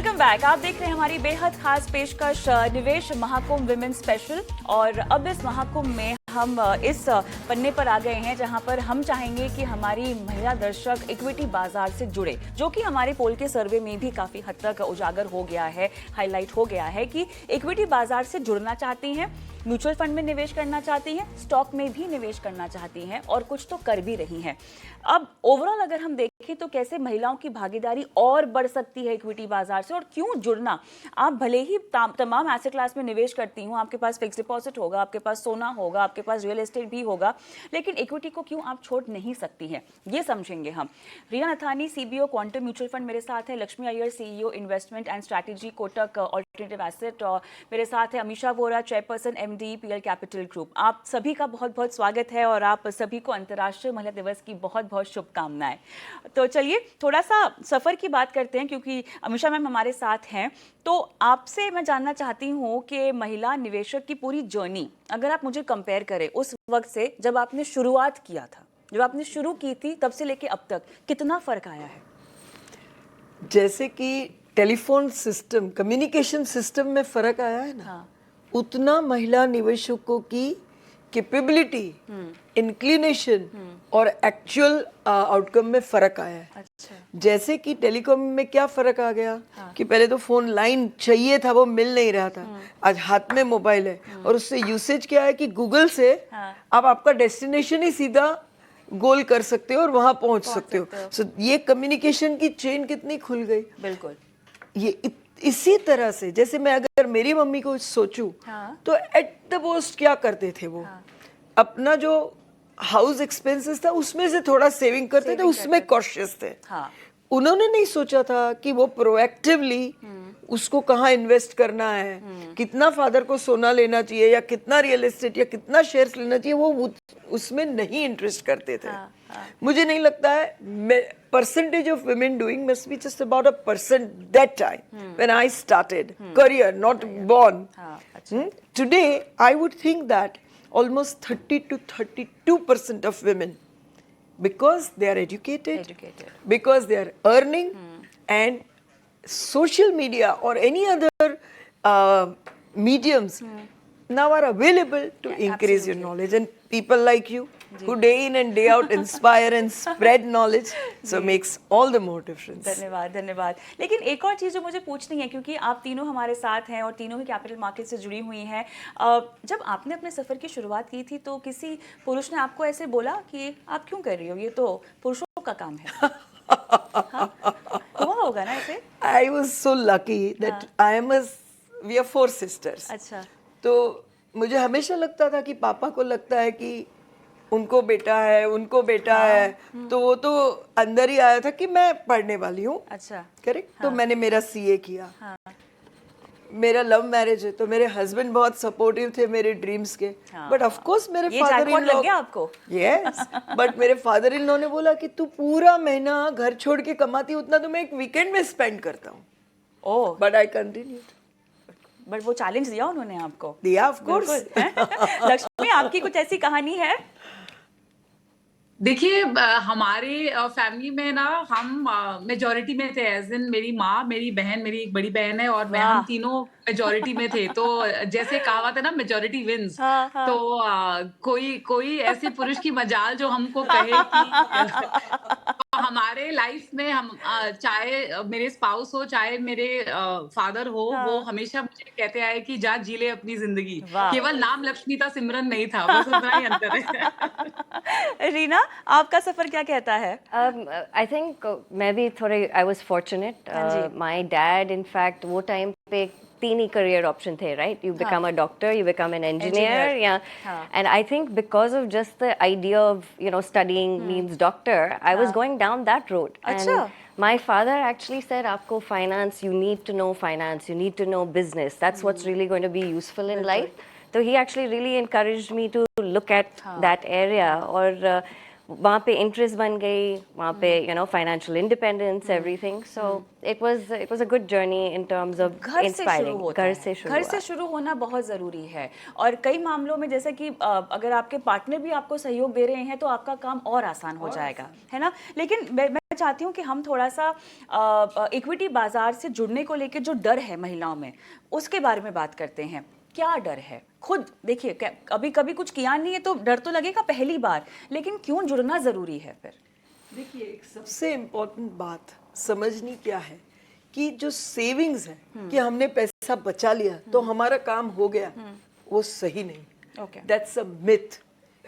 Welcome back. आप देख रहे हैं हमारी बेहद खास पेशकश निवेश महाकुंभ विमेन स्पेशल। और अब इस महाकुंभ में हम इस पन्ने पर आ गए हैं जहां पर हम चाहेंगे कि हमारी महिला दर्शक इक्विटी बाजार से जुड़े, जो कि हमारे पोल के सर्वे में भी काफी हद तक उजागर हो गया है, हाईलाइट हो गया है कि इक्विटी बाजार से जुड़ना चाहती हैं, म्यूचुअल फंड में निवेश करना चाहती हैं, स्टॉक में भी निवेश करना चाहती हैं और कुछ तो कर भी रही हैं। अब ओवरऑल अगर हम देखें तो कैसे महिलाओं की भागीदारी और बढ़ सकती है इक्विटी बाजार से, और क्यों जुड़ना। आप भले ही तमाम एसेट क्लास में निवेश करती हूँ, आपके पास फिक्स डिपॉजिट होगा, आपके पास सोना होगा, आपके पास रियल एस्टेट भी होगा, लेकिन इक्विटी को क्यों आप छोड़ नहीं सकती हैं, ये समझेंगे हम। रिया Nathani, CBO quantum mutual fund मेरे साथ है, Lakshmi Iyer, CEO investment and strategy Kotak alternative asset, और मेरे साथ है Amisha Vora, chairperson MD PL capital group. आप सभी का बहुत बहुत स्वागत है और आप सभी को अंतर्राष्ट्रीय महिला दिवस की बहुत बहुत शुभकामनाएं। तो चलिए थोड़ा सा सफर की बात करते हैं, क्योंकि अमीषा मैम हमारे साथ हैं। तो आपसे मैं जानना चाहती हूँ कि महिला निवेशक की पूरी जर्नी अगर आप मुझे कंपेयर करें उस वक्त से जब आपने शुरुआत किया था, जब आपने शुरू की थी, तब से लेके अब तक कितना फर्क आया है? जैसे कि टेलीफोन सिस्टम, कम्युनिकेशन सिस्टम में फर्क आया है ना, हाँ। उतना महिला निवेशकों की कैपेबिलिटी, इंक्लिनेशन और एक्चुअल आउटकम में फर्क आया है। अच्छा। जैसे कि टेलीकॉम में क्या फर्क आ गया, हाँ। कि पहले तो फोन लाइन चाहिए था, वो मिल नहीं रहा था। आज हाथ में मोबाइल है और उससे यूसेज क्या है कि गूगल से हाँ। आप आपका डेस्टिनेशन ही सीधा गोल कर सकते हो और वहां पहुंच सकते हो। सो ये कम्युनिकेशन की चेन कितनी खुल गई। बिल्कुल। ये इसी तरह से जैसे मैं अगर मेरी मम्मी को सोचूं, हाँ। तो एट द मोस्ट क्या करते थे वो, हाँ। अपना जो हाउस एक्सपेंसेस था उसमें से थोड़ा सेविंग करते थे, उसमें कॉशियस थे। हाँ। उन्होंने नहीं सोचा था कि वो प्रोएक्टिवली उसको कहाँ इन्वेस्ट करना है, कितना फादर को सोना लेना चाहिए या कितना रियल एस्टेट या कितना शेयर्स लेना चाहिए, वो उसमें नहीं इंटरेस्ट करते थे। हाँ, हाँ. मुझे नहीं लगता है percentage of women doing must be just about 1% that time when I started career, not born. Today I would think that almost 30 to 32% of women, because they are educated, because they are earning, and social media or any other mediums now are available to increase your knowledge, and people like you who day in and day out inspire and spread knowledge, so makes all the more difference. धन्यवाद धन्यवाद। लेकिन एक और चीज़ जो मुझे पूछनी है, क्योंकि आप तीनों हमारे साथ हैं और तीनों ही कैपिटल मार्केट से जुड़ी हुई हैं, जब आपने अपने सफ़र की शुरुआत की थी तो किसी पुरुष ने आपको ऐसे बोला कि आप क्यों कर रही हो, ये तो पुरुषों का काम है? हाँ? हुआ होगा ना ऐसे? I was so lucky that we are 4 sisters. अच्छा। तो मुझे हमेशा लगता था कि पापा को लगता है कि उनको बेटा है, उनको बेटा है, तो वो तो अंदर ही आया था कि मैं पढ़ने वाली हूँ। अच्छा, करेक्ट। तो मैंने मेरा सीए किया। मेरा लव मैरिज है, तो मेरे हस्बैंड बहुत सपोर्टिव थे मेरे ड्रीम्स के। बट ऑफ कोर्स मेरे फादर इन लॉ, आपको यस, बट मेरे फादर इन लॉ ने बोला कि तू पूरा महीना घर छोड़ के कमाती, उतना तो मैं एक वीकेंड में स्पेंड करता हूँ। ओह, बट आई कंटिन्यूड। बट वो चैलेंज दिया उन्होंने आपको? दिया, ऑफ कोर्स। लक्ष्मी, आपकी कुछ ऐसी कहानी है? देखिए, हमारे फैमिली में ना हम मेजॉरिटी में थे, एज इन मेरी माँ, मेरी बहन, मेरी एक बड़ी बहन है और मैं, हम तीनों मेजॉरिटी में थे। तो जैसे कहावत है ना, मेजॉरिटी विंस। तो कोई ऐसे पुरुष की मजाल जो हमको कहे कि तो हमारे लाइफ में हम चाहे मेरे स्पाउस हो, चाहे मेरे फादर हो, वो हमेशा मुझे कहते आए कि जा जी ले अपनी जिंदगी। केवल नाम लक्ष्मी था, सिमरन नहीं था, बस उतना ही अंतर है। रीना, आपका सफर क्या कहता है? आई थिंक मैं भी थोड़े, I was fortunate. My dad in fact वो टाइम पे 3 ही career option थे, right? You become a doctor, you become an engineer, yeah. And I think because of just the idea of, you know, studying means doctor, I was going down that road. And my father actually said, "Aapko finance, you need to know finance, you need to know business. That's what's really going to be useful in life." So he actually really encouraged me to look at that area. और वहाँ पे interest बन गई, वहाँ पे you know financial independence, everything. So it was a good journey in terms of inspiring. घर से शुरू होना बहुत ज़रूरी है। और कई मामलों में जैसे कि अगर आपके पार्टनर भी आपको सहयोग दे रहे हैं तो आपका काम और आसान हो जाएगा, है ना। लेकिन मैं चाहती हूँ कि हम थोड़ा सा इक्विटी बाजार से जुड़ने को लेकर जो डर है महिलाओं में, उसके बारे में बात करते हैं। क्या डर है? खुद देखिए, अभी कभी कुछ किया नहीं है तो डर तो लगेगा पहली बार, लेकिन क्यों जुड़ना जरूरी है फिर? देखिए, एक सबसे इम्पोर्टेंट बात समझनी क्या है कि जो सेविंग्स है कि हमने पैसा बचा लिया तो हमारा काम हो गया, वो सही नहीं। ओके। That's a myth.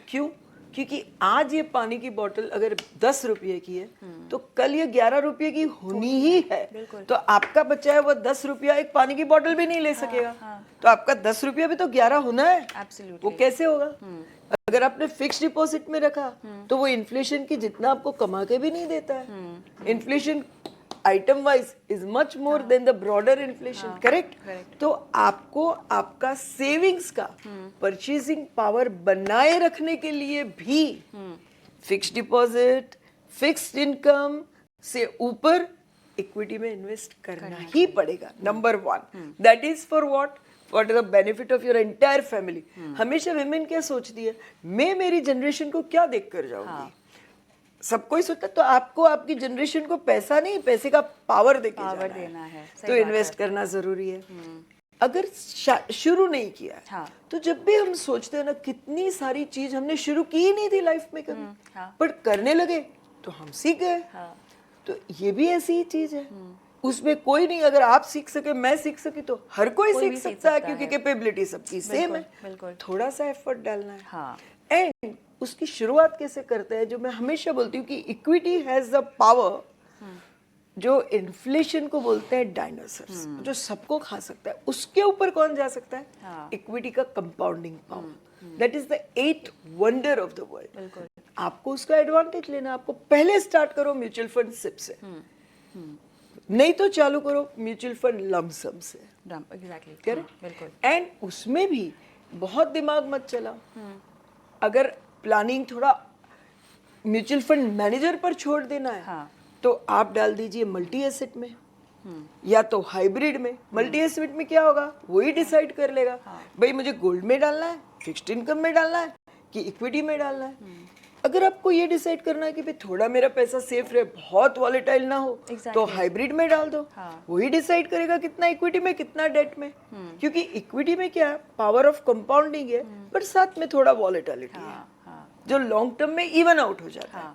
क्यों? क्योंकि आज ये पानी की बोतल अगर 10 रुपये की है तो कल ये 11 रुपये की होनी ही है। तो आपका बचा हुआ 10 रुपया एक पानी की बोतल भी नहीं ले सकेगा। तो आपका 10 रुपया भी तो 11 होना है। Absolutely. वो कैसे होगा? अगर आपने फिक्स डिपॉजिट में रखा तो वो इन्फ्लेशन की जितना आपको कमा के भी नहीं देता है। Inflation item wise is much more than the broader inflation, correct? तो आपको आपका सेविंग्स का परचेजिंग पावर बनाए रखने के लिए भी फिक्स डिपॉजिट, फिक्स्ड इनकम से ऊपर इक्विटी में इन्वेस्ट करना ही पड़ेगा। Number 1, that is for what? For the benefit of your entire family. हमेशा विमेन क्या सोचती है, मैं मेरी जनरेशन को क्या देख कर जाऊंगी? सब कोई सोचता है। तो आपको आपकी जनरेशन को पैसा नहीं, पैसे का पावर देना है। तो इन्वेस्ट करना जरूरी है। अगर शुरू नहीं किया तो जब भी हम सोचते हैं ना, कितनी सारी चीज हमने शुरू की ही नहीं थी लाइफ में कभी, पर करने लगे तो हम सीख गए। तो ये भी ऐसी ही चीज है, उसमें कोई नहीं, अगर आप सीख सके, मैं सीख सकी, तो हर कोई सीख सकता है, क्योंकि कैपेबिलिटी सबकी सेम है। थोड़ा सा एफर्ट डालना है। एंड उसकी शुरुआत कैसे करते हैं? जो मैं हमेशा बोलती हूँ कि इक्विटी हैज द पावर, जो इन्फ्लेशन को बोलते हैं डायनासोर्स, जो सबको खा सकता है, उसके ऊपर कौन जा सकता है? इक्विटी का compounding power. That is the 8th wonder of the world. आपको उसका एडवांटेज लेना। आपको पहले स्टार्ट करो म्यूचुअल फंड सिप से, नहीं तो चालू करो म्यूचुअल फंड लमसम से। Exactly, correct? एंड उसमें भी बहुत दिमाग मत चला। अगर प्लानिंग थोड़ा म्यूचुअल फंड मैनेजर पर छोड़ देना है, तो आप डाल दीजिए मल्टी एसेट में, या तो हाइब्रिड में। मल्टी एसेट में क्या होगा, वही डिसाइड कर लेगा भाई मुझे गोल्ड में डालना है, फिक्स्ड इनकम में डालना है कि इक्विटी में डालना है। अगर आपको ये डिसाइड करना है कि भाई थोड़ा मेरा पैसा सेफ रहे, बहुत वॉलेटाइल ना हो, तो हाइब्रिड में डाल दो। वही डिसाइड करेगा कितना इक्विटी में, कितना डेट में। क्योंकि इक्विटी में क्या है, पावर ऑफ कंपाउंडिंग है, पर साथ में थोड़ा वॉलेटिलिटी है, जो लॉन्ग टर्म में इवन आउट हो जाता है।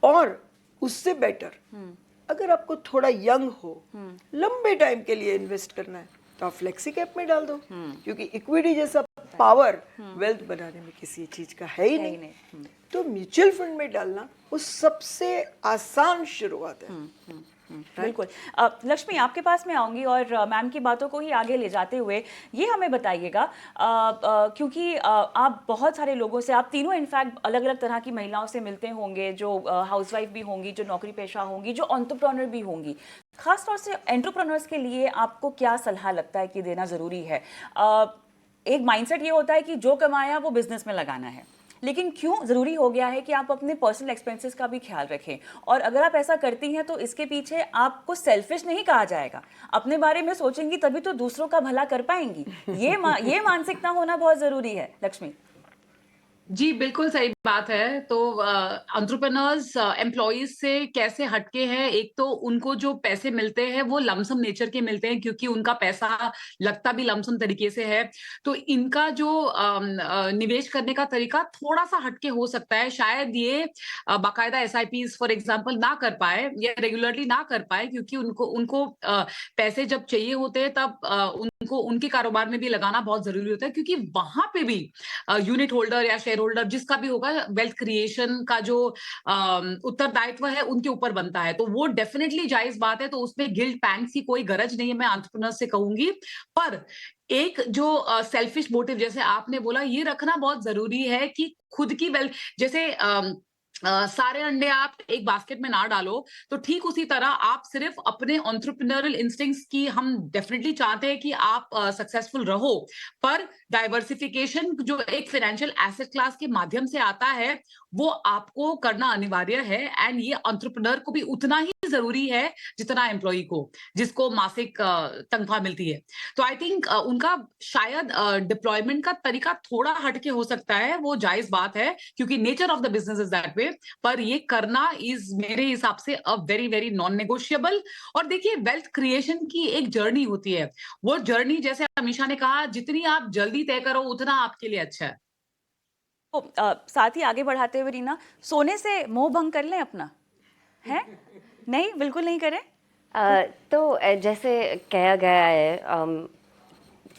और उससे बेटर अगर आपको थोड़ा यंग हो, लंबे टाइम के लिए इन्वेस्ट करना है, तो आप फ्लेक्सी कैप में डाल दो। क्योंकि इक्विटी जैसा पावर वेल्थ बनाने में किसी चीज का है ही नहीं। तो म्यूचुअल फंड में डालना वो सबसे आसान शुरुआत है। बिल्कुल। लक्ष्मी, आपके पास मैं आऊंगी और मैम की बातों को ही आगे ले जाते हुए ये हमें बताइएगा, क्योंकि आप बहुत सारे लोगों से, आप तीनों इनफैक्ट अलग अलग तरह की महिलाओं से मिलते होंगे, जो हाउसवाइफ भी होंगी, जो नौकरी पेशा होंगी, जो एंटरप्रेन्योर भी होंगी। खास तौर से एंटरप्रेन्योर्स के लिए आपको क्या सलाह लगता है कि देना ज़रूरी है? एक माइंडसेट ये होता है कि जो कमाया वो बिजनेस में लगाना है, लेकिन क्यों ज़रूरी हो गया है कि आप अपने पर्सनल एक्सपेंसेस का भी ख्याल रखें? और अगर आप ऐसा करती हैं तो इसके पीछे आपको सेल्फिश नहीं कहा जाएगा। अपने बारे में सोचेंगी तभी तो दूसरों का भला कर पाएंगी। ये मानसिकता होना बहुत ज़रूरी है। लक्ष्मी जी, बिल्कुल सही बात है। तो एंटरप्रेन्योर्स एम्प्लॉइज से कैसे हटके हैं? एक तो उनको जो पैसे मिलते हैं वो लमसम नेचर के मिलते हैं, क्योंकि उनका पैसा लगता भी लमसम तरीके से है। तो इनका जो निवेश करने का तरीका थोड़ा सा हटके हो सकता है। शायद ये बाकायदा एसआईपीज फॉर एग्जांपल ना कर पाए या रेगुलरली ना कर पाए, क्योंकि उनको पैसे जब चाहिए होते हैं तब उनको उनके कारोबार में भी लगाना बहुत जरूरी होता है, क्योंकि वहां पे भी यूनिट होल्डर या शेयर होल्डर जिसका भी होगा, वेल्थ क्रिएशन का जो उत्तरदायित्व है उनके ऊपर बनता है। तो वो डेफिनेटली जायज बात है, तो उसमें गिल्ट पैंट्स की कोई गरज नहीं है, मैं एंटरप्रेन्योर से कहूंगी। पर एक जो सेल्फिश मोटिव जैसे आपने बोला, ये रखना बहुत जरूरी है कि खुद की वेल्थ, जैसे सारे अंडे आप एक बास्केट में ना डालो, तो ठीक उसी तरह आप सिर्फ अपने एंटरप्रेन्योरियल इंस्टिंक्ट्स की, हम डेफिनेटली चाहते हैं कि आप सक्सेसफुल रहो, पर डाइवर्सिफिकेशन जो एक फाइनेंशियल एसेट क्लास के माध्यम से आता है वो आपको करना अनिवार्य है। एंड ये एंटरप्रेन्योर को भी उतना ही जरूरी है जितना एम्प्लॉई को, जिसको मासिक तनख्वाह मिलती है। तो आई थिंक उनका शायद डिप्लॉयमेंट का तरीका थोड़ा हटके हो सकता है, वो जायज बात है, क्योंकि nature of the business is that way. पे, पर ये करना इज मेरे हिसाब से a very very non negotiable. और देखिए, वेल्थ क्रिएशन की एक जर्नी होती है, वो जर्नी जैसे अमीषा ने कहा, जितनी आप जल्दी तय करो उतना आपके लिए अच्छा है। तो साथ ही आगे बढ़ाते हुए रीना, सोने से मोह भंग कर लें अपना, है? नहीं, बिल्कुल नहीं करें? तो जैसे कहा गया है,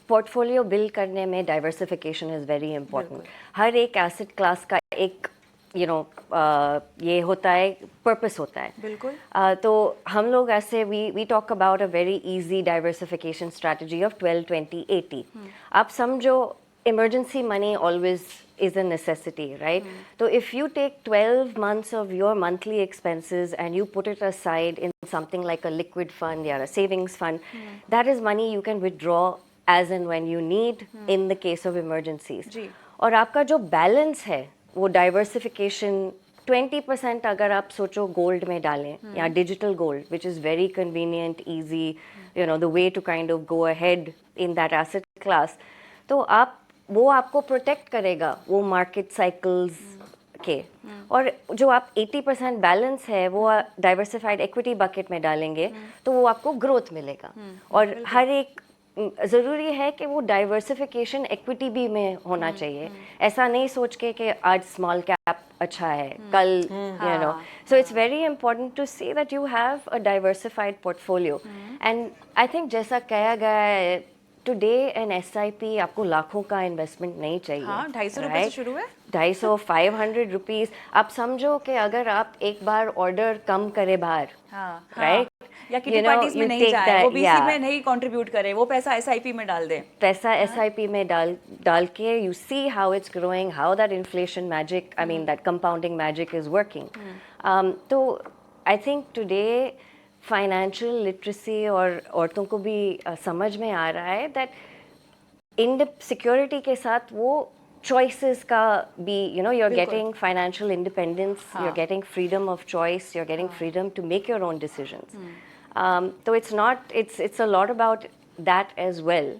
पोर्टफोलियो बिल्ड करने में डाइवर्सिफिकेशन इज़ वेरी इंपॉर्टेंट। हर एक एसेट क्लास का एक ये होता है, पर्पस होता है। बिल्कुल। तो हम लोग ऐसे we talk about a very easy diversification strategy of 12-20-80। आप समझो, emergency money always is a necessity, right? So if you take 12 months of your monthly expenses and you put it aside in something like a liquid fund or a savings fund, that is money you can withdraw as and when you need in the case of emergencies. जी। और आपका जो balance है वो diversification 20% अगर आप सोचो gold में डालें या digital gold, which is very convenient, easy, you know, the way to kind of go ahead in that asset class, तो आप वो आपको प्रोटेक्ट करेगा वो मार्केट साइकिल्स के। और जो आप 80% बैलेंस है वो डाइवर्सिफाइड इक्विटी बकेट में डालेंगे तो वो आपको ग्रोथ मिलेगा। और हर एक ज़रूरी है कि वो डाइवर्सिफिकेशन इक्विटी भी में होना चाहिए। ऐसा नहीं सोच के कि आज स्मॉल कैप अच्छा है, कल you know. So it's very important to see that you have a diversified portfolio. And I think जैसा कहा गया है, टुडे एन SIP आपको लाखों का इन्वेस्टमेंट नहीं चाहिए। हाँ, 250 रुपये से शुरू है। 250, 500 रुपीज़। आप समझो कि अगर आप एक बार ऑर्डर कम करे बाहर, हाँ, राइट, या किटी पार्टीज में नहीं जाए, वो BC में नहीं कंट्रीब्यूट करे, वो पैसा SIP में डाल दे। पैसा SIP में डाल के you see how it's growing, how that inflation magic, I mean that compounding magic is working. तो I think today financial literacy और औरतों को भी समझ में आ रहा है दैट सिक्योरिटी के साथ वो choices का भी, you know, you're getting financial independence, you're getting freedom of choice, you're getting freedom to make your own decisions. So it's a lot about that as well,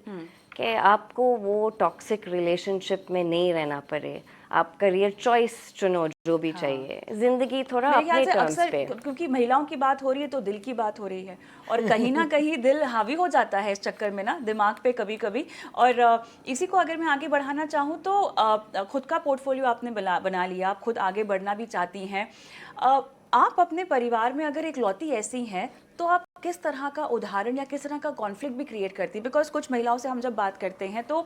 कि आपको वो टॉक्सिक रिलेशनशिप में नहीं रहना पड़े, आप करियर चॉइस चुनो जो भी चाहिए, जिंदगी थोड़ा अपने टर्म्स पे। क्योंकि महिलाओं की बात हो रही है तो दिल की बात हो रही है, और कहीं ना कहीं दिल हावी हो जाता है इस चक्कर में ना दिमाग पे कभी कभी। और इसी को अगर मैं आगे बढ़ाना चाहूँ तो खुद का पोर्टफोलियो आपने बना लिया, आप खुद आगे बढ़ना भी चाहती हैं। आप अपने परिवार में अगर इकलौती ऐसी हैं तो आप किस तरह का उदाहरण या किस तरह का कॉन्फ्लिक्ट भी क्रिएट करती है? बिकॉज कुछ महिलाओं से हम जब बात करते हैं तो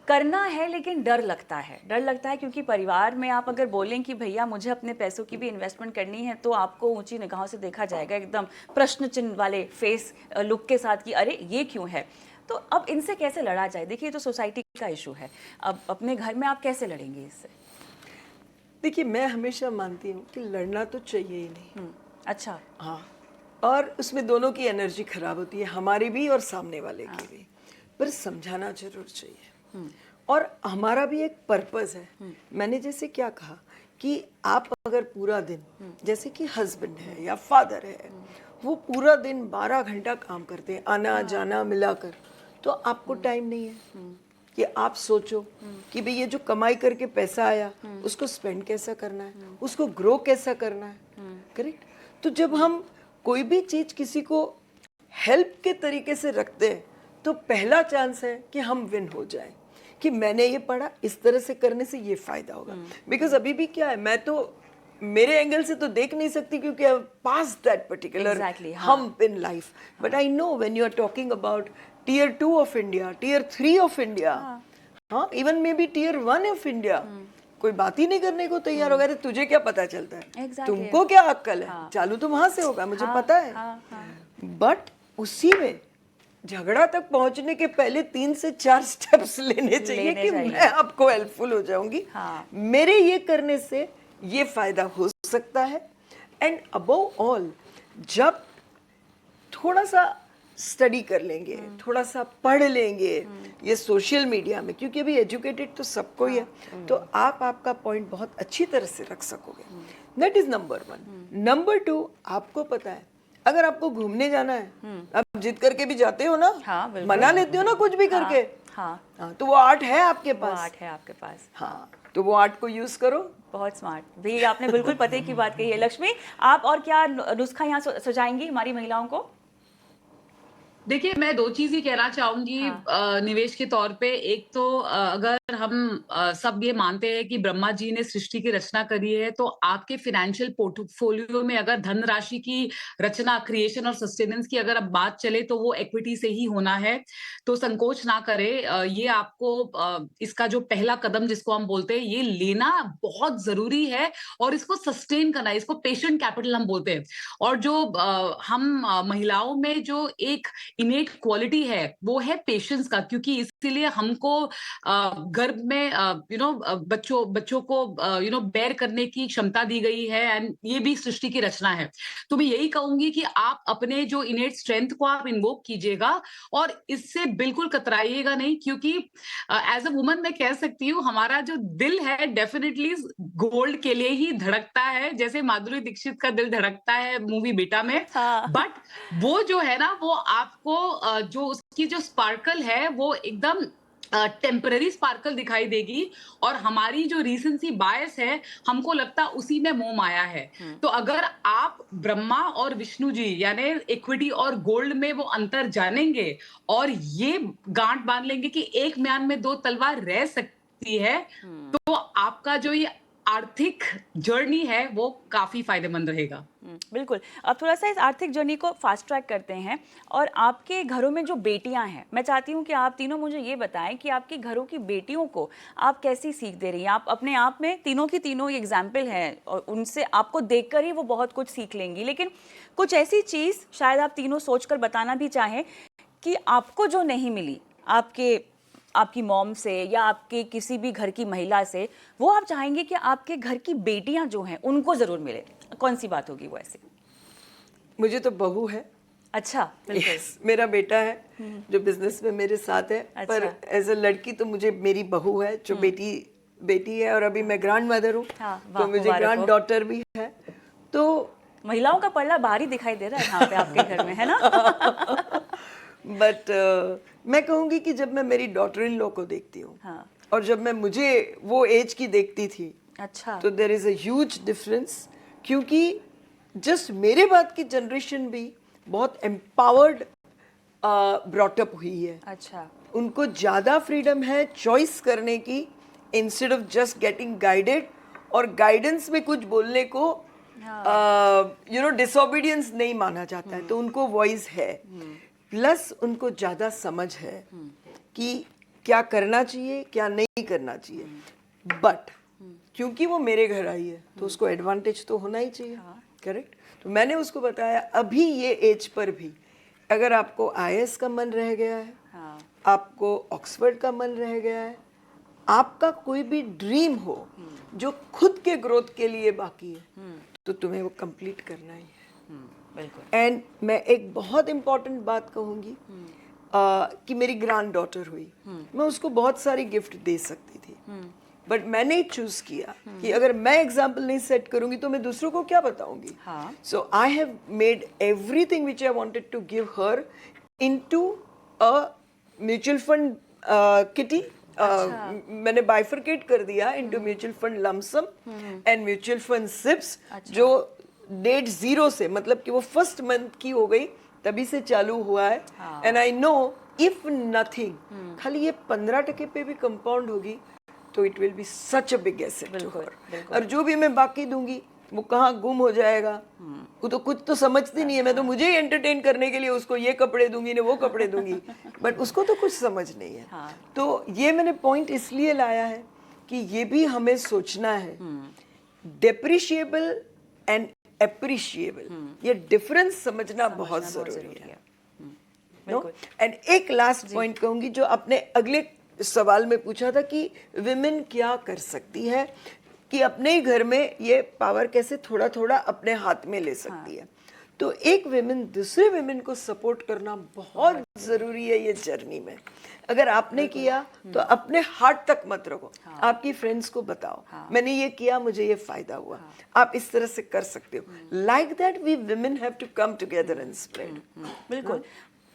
करना है लेकिन डर लगता है क्योंकि परिवार में आप अगर बोलें कि भैया मुझे अपने पैसों की भी इन्वेस्टमेंट करनी है तो आपको ऊंची निगाहों से देखा जाएगा, एकदम प्रश्न चिन्ह वाले फेस लुक के साथ कि अरे ये क्यों है। तो अब इनसे कैसे लड़ा जाए? देखिए, तो सोसाइटी का इशू है, अब अपने घर में आप कैसे लड़ेंगे इससे? देखिए, मैं हमेशा मानती हूँ कि लड़ना तो चाहिए ही नहीं। अच्छा। हाँ, और उसमें दोनों की एनर्जी खराब होती है, हमारी भी और सामने वाले की भी, पर समझाना जरूर चाहिए। और हमारा भी एक पर्पस है। मैंने जैसे क्या कहा कि आप अगर पूरा दिन, जैसे कि हस्बैंड है या फादर है, वो पूरा दिन 12 घंटा काम करते हैं, आना जाना मिलाकर, तो आपको टाइम नहीं है कि आप सोचो कि भाई ये जो कमाई करके पैसा आया उसको स्पेंड कैसा करना है, उसको ग्रो कैसा करना है। करेक्ट? तो जब हम कोई भी चीज किसी को हेल्प के तरीके से रखते हैं तो पहला चांस है कि हम विन हो जाएं, कि मैंने ये पढ़ा, इस तरह से करने से ये फायदा होगा। बिकॉज अभी भी क्या है, मैं तो मेरे एंगल से तो देख नहीं सकती क्योंकि I pass that particular hump in life, but I know when you are talking about tier 2 of India, tier 3 of India, हाँ, even maybe tier 1 of India, कोई बात ही नहीं करने को तैयार हो गया। तुझे क्या पता चलता है, तुमको क्या अक्कल है, चालू तो वहां से होगा, मुझे पता है। बट उसी में झगड़ा तक पहुंचने के पहले 3 से 4 स्टेप्स लेने चाहिए कि मैं आपको हेल्पफुल हो जाऊंगी, मेरे ये करने से ये फायदा हो सकता है। एंड अबव ऑल, जब थोड़ा सा स्टडी कर लेंगे, थोड़ा सा पढ़ लेंगे ये सोशल मीडिया में, क्योंकि अभी एजुकेटेड तो सबको ही है, तो आप आपका पॉइंट बहुत अच्छी तरह से रख सकोगे। That is number 1। नंबर 2, आपको पता है अगर आपको घूमने जाना है, आप जिद करके भी जाते हो ना, मना लेते हो ना कुछ भी करके, तो वो आर्ट है आपके पास। आर्ट है आपके पास। हाँ, तो वो आर्ट को यूज करो। बहुत स्मार्ट भैया, आपने बिल्कुल पते की बात कही है। लक्ष्मी, आप और क्या नुस्खा यहाँ सुझाएंगी हमारी महिलाओं को? देखिए, मैं 2 चीज़ ही कहना चाहूँगी निवेश के तौर पे। एक तो अगर हम सब ये मानते हैं कि ब्रह्मा जी ने सृष्टि की रचना करी है, तो आपके फाइनेंशियल पोर्टफोलियो में अगर धनराशि की रचना, क्रिएशन और सस्टेनेंस की अगर अब बात चले, तो वो इक्विटी से ही होना है। तो संकोच ना करें। ये आपको इसका जो पहला कदम जिसको हम बोलते हैं, ये लेना बहुत ज़रूरी है और इसको सस्टेन करना है। इसको पेशेंट कैपिटल हम बोलते हैं। और जो हम महिलाओं में जो एक इनेट क्वालिटी है, वो है पेशेंस का, क्योंकि इसीलिए हमको गर्भ में बच्चों को बेयर करने की क्षमता दी गई है, एंड ये भी सृष्टि की रचना है। तो मैं यही कहूंगी कि आप अपने जो इनेट स्ट्रेंथ को आप इन्वोक कीजिएगा और इससे बिल्कुल कतराइएगा नहीं, क्योंकि एज अ वुमन मैं कह सकती हूँ हमारा जो दिल है डेफिनेटली गोल्ड के लिए ही धड़कता है, जैसे माधुरी दीक्षित का दिल धड़कता है मूवी बेटा में। बट वो जो है ना, वो आपको जो उसकी जो स्पार्कल है वो एकदम टेम्पररी स्पार्कल दिखाई देगी, और हमारी जो रीसेंसी बायस है, हमको लगता उसी में मोह माया है। तो अगर आप ब्रह्मा और विष्णु जी यानी इक्विटी और गोल्ड में वो अंतर जानेंगे और ये गांठ बांध लेंगे कि एक म्यान में 2 तलवार रह सकती है, तो आपका जो ये आर्थिक जर्नी है वो काफी फायदेमंद रहेगा। बिल्कुल। अब थोड़ा सा इस आर्थिक जर्नी को फास्ट ट्रैक करते हैं, और आपके घरों में जो बेटियां हैं, मैं चाहती हूं कि आप तीनों मुझे ये बताएं कि आपके घरों की बेटियों को आप कैसी सीख दे रही हैं। आप अपने आप में तीनों की तीनों एग्जाम्पल हैं और उनसे आपको देखकर ही वो बहुत कुछ सीख लेंगी, लेकिन कुछ ऐसी चीज़ शायद आप तीनों सोचकर बताना भी चाहें कि आपको जो नहीं मिली आपकी मॉम से या आपके किसी भी घर की महिला से, वो आप चाहेंगे कि आपके घर की बेटियां जो हैं उनको जरूर मिले। कौन सी बात होगी वो ऐसी? मुझे तो बहू है। अच्छा, बिल्कुल। yes, मेरा बेटा है जो बिजनेस में मेरे साथ है। अच्छा। पर एज अ लड़की तो मुझे मेरी बहू है जो बेटी है, और अभी मैं ग्रैंड मदर हूँ। हाँ, तो मुझे ग्रैंड डॉटर भी है। तो महिलाओं का पल्ला भारी दिखाई दे रहा है यहाँ पे आपके घर में, है ना? बट मैं कहूँगी कि जब मैं मेरी डॉटर इन लॉ को देखती हूँ, हाँ। और जब मैं मुझे वो एज की देखती थी, अच्छा, तो there is a huge difference, क्योंकि जस्ट मेरे बाद की जनरेशन भी बहुत एम्पावर्ड ब्रॉटअप हुई है। अच्छा, उनको ज़्यादा फ्रीडम है चॉइस करने की, instead of just getting guided, और गाइडेंस में कुछ बोलने को डिसोबीडियंस नहीं माना जाता है, तो उनको वॉइस है। प्लस उनको ज़्यादा समझ है कि क्या करना चाहिए क्या नहीं करना चाहिए। बट क्योंकि वो मेरे घर आई है तो उसको एडवांटेज तो होना ही चाहिए, करेक्ट? तो मैंने उसको बताया अभी ये एज पर भी अगर आपको IAS का मन रह गया है, आपको ऑक्सफोर्ड का मन रह गया है, आपका कोई भी ड्रीम हो जो खुद के ग्रोथ के लिए बाकी है, तो तुम्हें वो कंप्लीट करना ही है। बिल्कुल। एंड मैं एक बहुत इम्पॉर्टेंट बात कहूँगी कि मेरी ग्रैंड डॉटर हुई, मैं उसको बहुत सारी गिफ्ट दे सकती थी, बट मैंने चूज किया कि अगर मैं एग्जाम्पल नहीं सेट करूंगी तो मैं दूसरों को क्या बताऊंगी। So I have made everything which I wanted to give her into a mutual fund kitty. मैंने बाइफरकेट कर दिया into mutual fund lump sum and mutual fund SIPs, जो डेट 0 से, मतलब कि वो फर्स्ट मंथ की हो गई तभी से चालू हुआ है। And I know if nothing खाली ये 15% पे भी कंपाउंड होगी तो it will be such a big asset to her. और जो भी मैं बाकी दूंगी वो कहाँ गुम हो जाएगा, वो तो कुछ तो समझती नहीं है। मैं तो मुझे ही एंटरटेन करने के लिए उसको ये कपड़े दूंगी ना वो कपड़े दूंगी, बट उसको तो कुछ समझ नहीं है। तो ये मैंने पॉइंट इसलिए लाया है कि ये भी हमें सोचना है, डेप्रिशिएबल एंड एप्रिशिएबल, ये डिफरेंस समझना बहुत जरूरी है। एंड एक लास्ट पॉइंट कहूंगी जो आपने अगले सवाल में पूछा था कि विमेन क्या कर सकती है, कि अपने ही घर में ये पावर कैसे थोड़ा थोड़ा अपने हाथ में ले सकती है। तो एक विमेन दूसरे विमेन को सपोर्ट करना बहुत जरूरी है ये जर्नी में। अगर आपने किया तो अपने हार्ट तक मत रखो, आपकी फ्रेंड्स को बताओ मैंने ये किया मुझे ये फायदा हुआ, आप इस तरह से कर सकते हो। Like that we women have to come together and spread. बिल्कुल,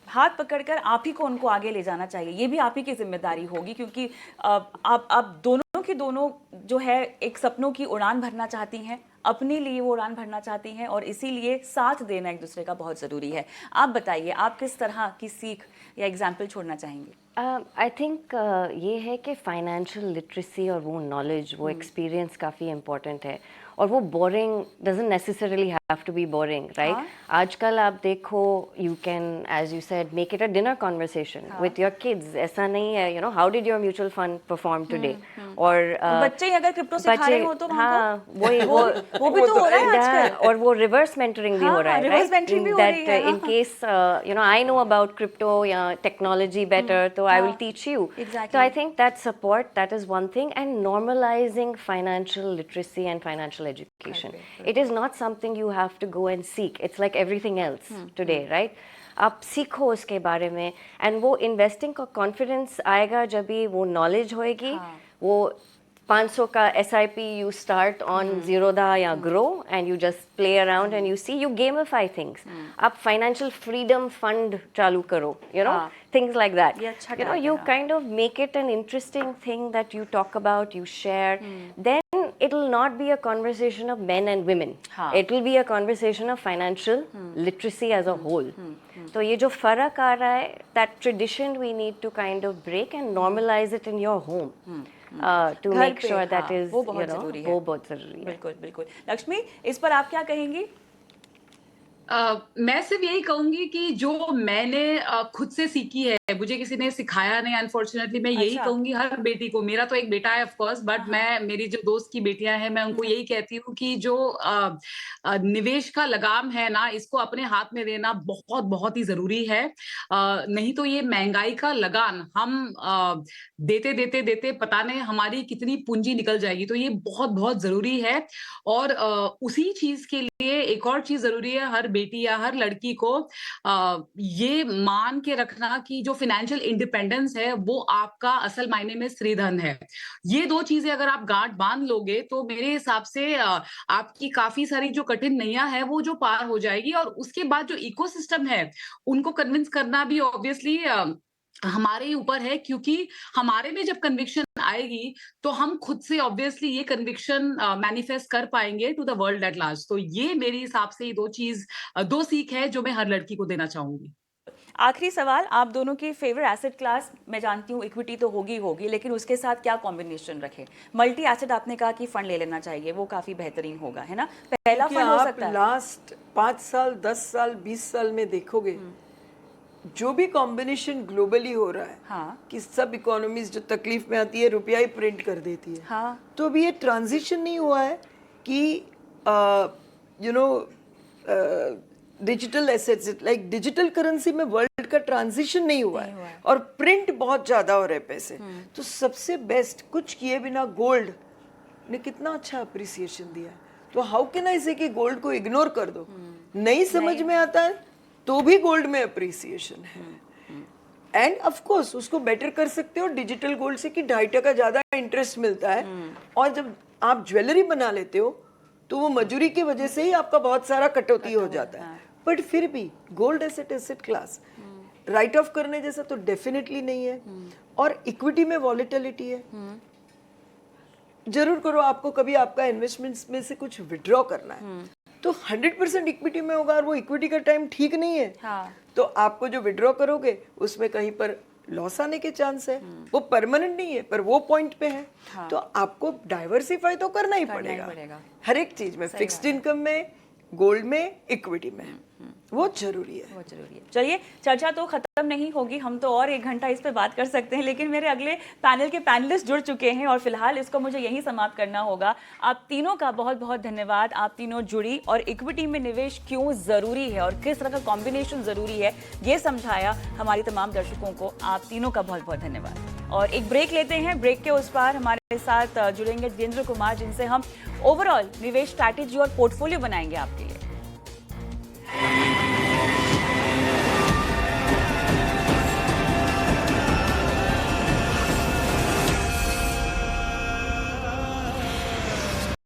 हाथ पकड़कर आप ही को उनको आगे ले जाना चाहिए, ये भी आप ही की जिम्मेदारी होगी, क्योंकि आप दोनों की दोनों जो है एक सपनों की उड़ान भरना चाहती हैं, अपने लिए वो उड़ान भरना चाहती हैं और इसीलिए साथ देना एक दूसरे का बहुत ज़रूरी है। आप बताइए, आप किस तरह की सीख या एग्जाम्पल छोड़ना चाहेंगे? आई थिंक ये है कि फाइनेंशियल लिटरेसी और वो नॉलेज, वो एक्सपीरियंस काफ़ी इम्पोर्टेंट है, और वो boring doesn't necessarily have to be boring, right? आजकल आप देखो, you can, as you said, make it a dinner conversation with your kids. ऐसा नहीं है, you know, how did your mutual fund perform today, और बच्चे ही अगर क्रिप्टो सिखा रहे हो तो हाँ, वो भी तो हो रहा है आजकल। और वो रिवर्स मेंटरिंग भी हो रहा है, रिवर्स मेंटरिंग भी हो रही है। In case you know I know about crypto या टेक्नोलॉजी बेटर, तो I will teach you. Exactly. So I think that support, that is one thing, and normalizing financial literacy and financial education. It is not something you have to go and seek. It's like everything else today, right? आप सीखो उसके बारे में, and वो investing का confidence आएगा जब भी वो knowledge होएगी, वो 500 का SIP you start on Zerodha या Grow, and you just play around and you see, you gamify things. आप financial freedom fund चालू करो, you know, things like that. You know, you kind of make it an interesting thing that you talk about, you share. Then it will not be a conversation of men and women. It will be a conversation of financial literacy as a whole. तो ये जो फर्क आ रहा है, that tradition we need to kind of break and normalize it in your home. To make sure that is, वो बहुत ज़रूरी है। वो बहुत ज़रूरी है। बिल्कुल बिल्कुल। लक्ष्मी, इस पर आप क्या कहेंगी? मैं सिर्फ यही कहूंगी कि जो मैंने खुद से सीखी है, मुझे किसी ने सिखाया नहीं, अनफॉर्चुनेटली। मैं यही कहूंगी हर बेटी को, मेरा तो एक बेटा है ऑफ कोर्स, बट मैं, मेरी जो दोस्त की बेटियां हैं, मैं उनको यही कहती हूँ कि जो निवेश का लगाम है ना, इसको अपने हाथ में देना बहुत बहुत ही जरूरी है। नहीं तो ये महंगाई का लगान हम देते देते देते पता नहीं हमारी कितनी पूंजी निकल जाएगी। तो ये बहुत बहुत जरूरी है। और उसी चीज के लिए एक और चीज जरूरी है, हर बेटी या हर लड़की को ये मान के रखना कि जो फाइनेंशियल इंडिपेंडेंस है वो आपका असल मायने में स्त्रीधन है। ये दो चीजें अगर आप गांठ बांध लोगे तो मेरे हिसाब से आपकी काफी सारी जो कठिन नैया है वो जो पार हो जाएगी। और उसके बाद जो इकोसिस्टम है उनको कन्विंस करना भी ऑब्वियसली हमारे ही ऊपर है, क्योंकि हमारे में जब कन्विक्शन आएगी तो हम खुद से ऑब्वियसली ये कन्विक्शन मैनिफेस्ट कर पाएंगे to the world at large. तो ये मेरे हिसाब से दो सीख है जो मैं हर लड़की को देना चाहूंगी। आखिरी सवाल, आप दोनों की फेवरेट एसेट क्लास, मैं जानती हूँ इक्विटी तो होगी, लेकिन उसके साथ क्या कॉम्बिनेशन रखें? मल्टी एसेट आपने कहा कि फंड ले लेना चाहिए, वो काफी बेहतरीन होगा, है ना? पहला फंड हो सकता है। लास्ट 5 साल, 10 साल, 20 साल में देखोगे जो भी कॉम्बिनेशन ग्लोबली हो रहा है, कि सब इकोनॉमीज जो तकलीफ में आती है रुपया ही प्रिंट कर देती है, तो अभी ये ट्रांजिशन नहीं हुआ है कि you know digital assets, like digital currency में वर्ल्ड का ट्रांजिशन नहीं हुआ है और प्रिंट बहुत ज्यादा हो रहे हैं पैसे। तो सबसे बेस्ट, कुछ किए बिना गोल्ड ने कितना अच्छा अप्रिसिएशन दिया है। तो हाउ कैन आई से कि गोल्ड को इग्नोर कर दो? नहीं समझ में आता है तो भी गोल्ड में अप्रिसिएशन है। एंड ऑफ कोर्स उसको बेटर कर सकते हो डिजिटल गोल्ड से कि 2.5% ज्यादा इंटरेस्ट मिलता है। और जब आप ज्वेलरी बना लेते हो तो वो मजूरी की वजह से ही आपका बहुत सारा कटौती हो जाता है। बट फिर भी gold asset class right of करने जैसा तो डेफिनेटली नहीं है। और इक्विटी में वॉलेटिलिटी है, जरूर करो। आपको कभी आपका इन्वेस्टमेंट्स में से कुछ विड्रॉ करना है तो 100% इक्विटी में होगा और वो इक्विटी का टाइम ठीक नहीं है, तो आपको जो विड्रॉ करोगे उसमें कहीं पर लॉस आने के चांस है। वो परमानेंट नहीं है पर वो पॉइंट पे है। तो आपको डाइवर्सिफाई तो करना ही पड़ेगा हर एक चीज में, फिक्स्ड इनकम में, गोल्ड में, इक्विटी में। वो जरूरी है। चलिए, चर्चा तो खत्म नहीं होगी, हम तो और 1 घंटा इस पे बात कर सकते हैं, लेकिन मेरे अगले पैनल के पैनलिस्ट जुड़ चुके हैं और फिलहाल इसको मुझे यहीं समाप्त करना होगा। आप तीनों का बहुत बहुत धन्यवाद। आप तीनों जुड़ी और इक्विटी में निवेश क्यों जरूरी है और किस तरह का कॉम्बिनेशन जरूरी है ये समझाया हमारी तमाम दर्शकों को। आप तीनों का बहुत बहुत धन्यवाद। और एक ब्रेक लेते हैं। ब्रेक के उस पार हमारे साथ जुड़ेंगे वीरेंद्र कुमार, जिनसे हम ओवरऑल निवेश स्ट्रैटेजी और पोर्टफोलियो बनाएंगे आपके लिए।